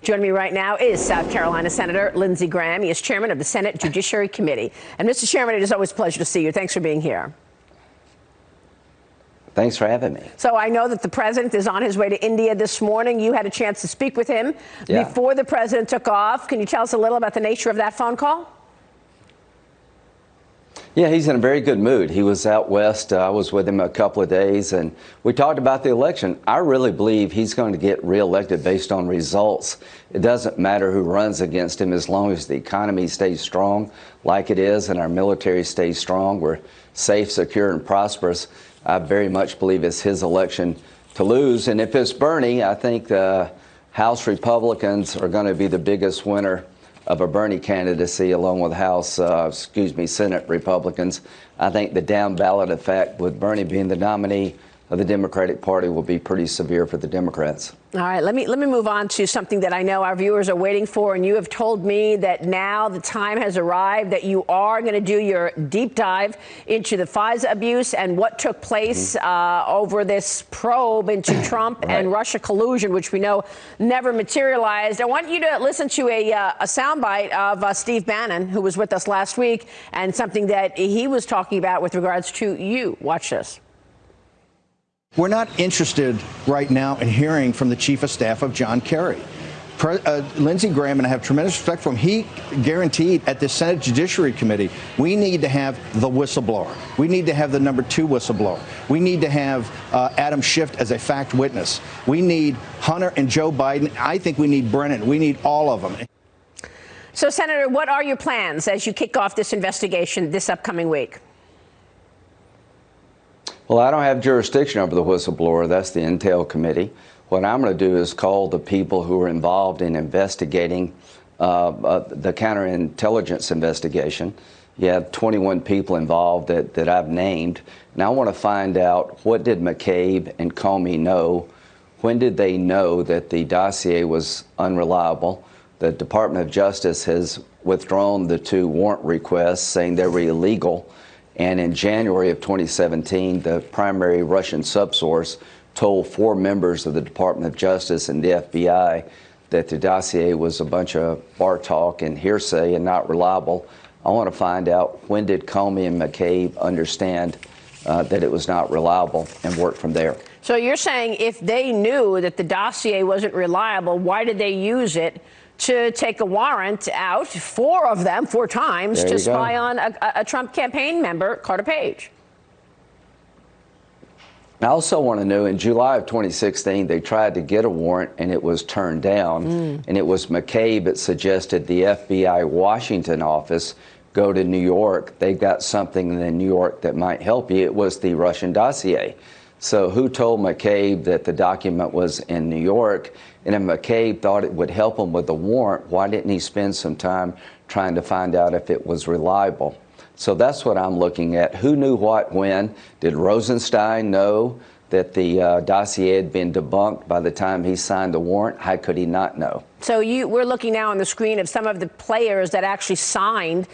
Joining me right now is South Carolina Senator Lindsey Graham. He is chairman of the Senate Judiciary Committee. And Mr. Chairman, it is always a pleasure to see you. Thanks for being here. Thanks for having me. So I know that the president is on his way to India this morning. You had a chance to speak with him before the president took off. Can you tell us a little about the nature of that phone call? Yeah, he's in a very good mood. He was out west. I was with him a couple of days, and we talked about the election. I really believe he's going to get reelected based on results. It doesn't matter who runs against him as long as the economy stays strong like it is and our military stays strong. We're safe, secure, and prosperous. I very much believe it's his election to lose. And if it's Bernie, I think the House Republicans are going to be the biggest winner of a Bernie candidacy, along with Senate Republicans. I think the down ballot effect with Bernie being the nominee of the Democratic Party will be pretty severe for the Democrats. All right, let me move on to something that I know our viewers are waiting for, and you have told me that now the time has arrived that you are going to do your deep dive into the FISA abuse and what took place over this probe into Trump and Russia collusion, which we know never materialized. I want you to listen to a soundbite of Steve Bannon, who was with us last week, and something that he was talking about with regards to you. Watch this. We're not interested right now in hearing from the chief of staff of John Kerry. Lindsey Graham, and I have tremendous respect for him, he guaranteed at the Senate Judiciary Committee, we need to have the whistleblower. We need to have the number 2 whistleblower. We need to have Adam Schiff as a fact witness. We need Hunter and Joe Biden. I think we need Brennan. We need all of them. So, Senator, what are your plans as you kick off this investigation this upcoming week? Well, I don't have jurisdiction over the whistleblower. That's the Intel Committee. What I'm going to do is call the people who are involved in investigating the counterintelligence investigation. You have 21 people involved that I've named. And I want to find out, what did McCabe and Comey know? When did they know that the dossier was unreliable? The Department of Justice has withdrawn the 2 warrant requests, saying they were illegal. And in January of 2017, the primary Russian subsource told 4 members of the Department of Justice and the FBI that the dossier was a bunch of bar talk and hearsay and not reliable. I want to find out, when did Comey and McCabe understand that it was not reliable, and work from there. So you're saying if they knew that the dossier wasn't reliable, why did they use it to take a warrant out, 4 of them, 4 times, to spy on a Trump campaign member, Carter Page? I also want to know, in July of 2016, they tried to get a warrant and it was turned down. And it was McCabe that suggested the FBI Washington office go to New York. They got something in New York that might help you. It was the Russian dossier. So who told McCabe that the document was in New York? And if McCabe thought it would help him with the warrant, why didn't he spend some time trying to find out if it was reliable? So that's what I'm looking at. Who knew what when? Did Rosenstein know that the dossier had been debunked by the time he signed the warrant? How could he not know? So we're looking now on the screen of some of the players that actually signed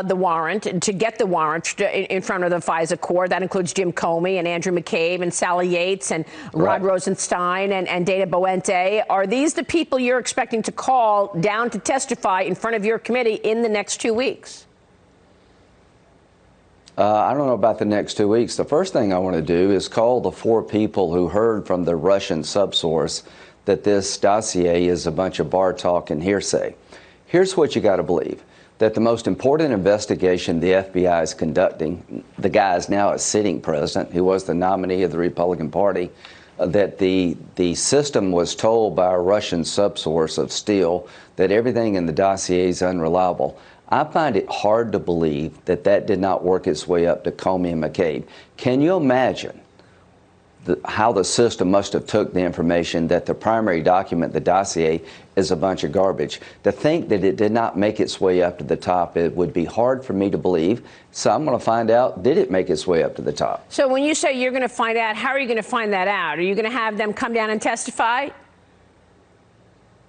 the warrant to get the warrant in front of the FISA court. That includes Jim Comey and Andrew McCabe and Sally Yates and Rod Rosenstein and Dana Boente. Are these the people you're expecting to call down to testify in front of your committee in the next 2 weeks? I don't know about the next 2 weeks. The first thing I want to do is call the 4 people who heard from the Russian subsource that this dossier is a bunch of bar talk and hearsay. Here's what you got to believe: that the most important investigation the FBI is conducting, the guy is now a sitting president who was the nominee of the Republican Party, that the system was told by a Russian subsource of Steele that everything in the dossier is unreliable. I find it hard to believe that that did not work its way up to Comey and McCabe. Can you imagine how the system must have took the information that the primary document, the dossier, is a bunch of garbage? To think that it did not make its way up to the top, it would be hard for me to believe. So I'm going to find out, did it make its way up to the top? So when you say you're going to find out, how are you going to find that out? Are you going to have them come down and testify?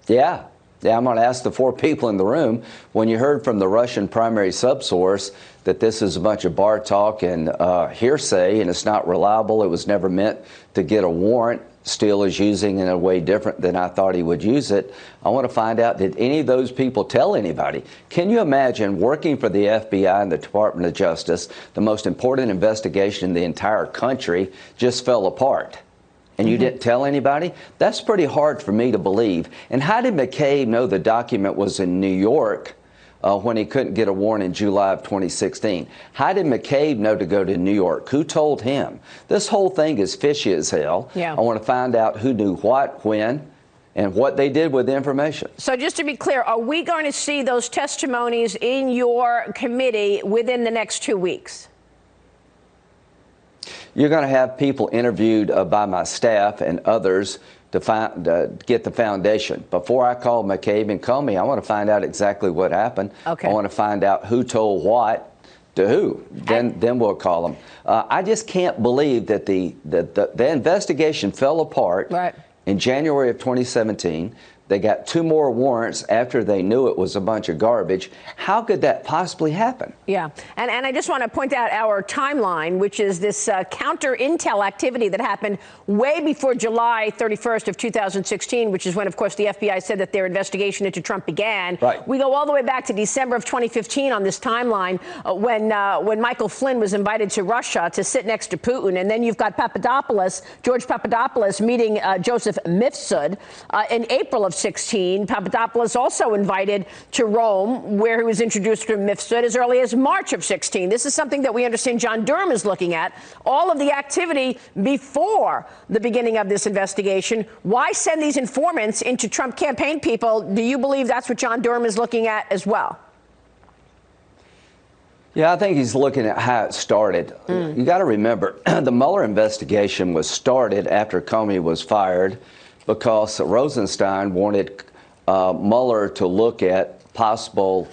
Yeah. Yeah, I'm going to ask the 4 people in the room, when you heard from the Russian primary subsource that this is a bunch of bar talk and hearsay and it's not reliable, it was never meant to get a warrant, Steele is using in a way different than I thought he would use it. I want to find out, did any of those people tell anybody? Can you imagine working for the FBI and the Department of Justice, the most important investigation in the entire country just fell apart? And you didn't tell anybody? That's pretty hard for me to believe. And how did McCabe know the document was in New York when he couldn't get a warrant in July of 2016? How did McCabe know to go to New York? Who told him? This whole thing is fishy as hell. Yeah. I want to find out who knew what, when, and what they did with the information. So just to be clear, are we going to see those testimonies in your committee within the next 2 weeks? You're going to have people interviewed by my staff and others to get the foundation. Before I call McCabe and Comey, I want to find out exactly what happened. Okay. I want to find out who told what to who. Then we'll call them. I just can't believe that the investigation fell apart in January of 2017. They got 2 more warrants after they knew it was a bunch of garbage. How could that possibly happen? Yeah. And I just want to point out our timeline, which is this counter intel activity that happened way before July 31st of 2016, which is when, of course, the FBI said that their investigation into Trump began. Right. We go all the way back to December of 2015 on this timeline when Michael Flynn was invited to Russia to sit next to Putin. And then you've got George Papadopoulos meeting Joseph Mifsud in April of 16. Papadopoulos also invited to Rome, where he was introduced to Mifsud as early as March of 16. This is something that we understand John Durham is looking at. All of the activity before the beginning of this investigation. Why send these informants into Trump campaign people? Do you believe that's what John Durham is looking at as well? Yeah, I think he's looking at how it started. You got to remember, the Mueller investigation was started after Comey was fired, because Rosenstein wanted Mueller to look at possible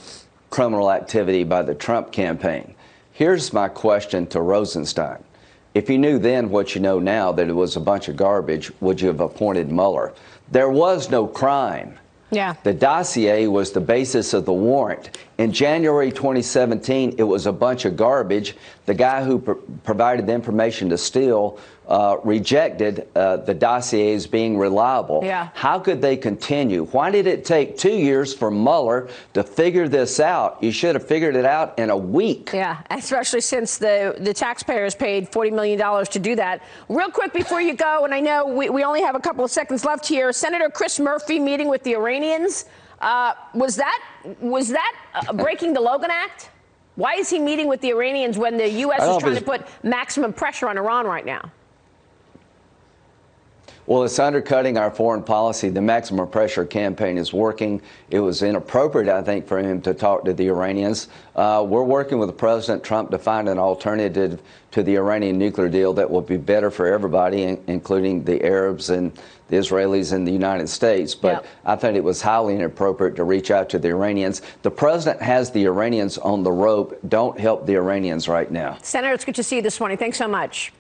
criminal activity by the Trump campaign. Here's my question to Rosenstein. If you knew then what you know now, that it was a bunch of garbage, would you have appointed Mueller? There was no crime. Yeah. The dossier was the basis of the warrant. In January 2017, it was a bunch of garbage. The guy who provided the information to Steele rejected the dossier as being reliable. Yeah. How could they continue? Why did it take 2 years for Mueller to figure this out? You should have figured it out in a week. Yeah, especially since the taxpayers paid $40 million to do that. Real quick before you go, and I know we only have a couple of seconds left here, Senator Chris Murphy meeting with the Iranians. Was that breaking the Logan Act? Why is he meeting with the Iranians when the U.S. is trying to put maximum pressure on Iran right now? Well, it's undercutting our foreign policy. The maximum pressure campaign is working. It was inappropriate, I think, for him to talk to the Iranians. We're working with President Trump to find an alternative to the Iranian nuclear deal that will be better for everybody, including the Arabs and the Israelis and the United States. But I think it was highly inappropriate to reach out to the Iranians. The president has the Iranians on the rope. Don't help the Iranians right now. Senator, it's good to see you this morning. Thanks so much.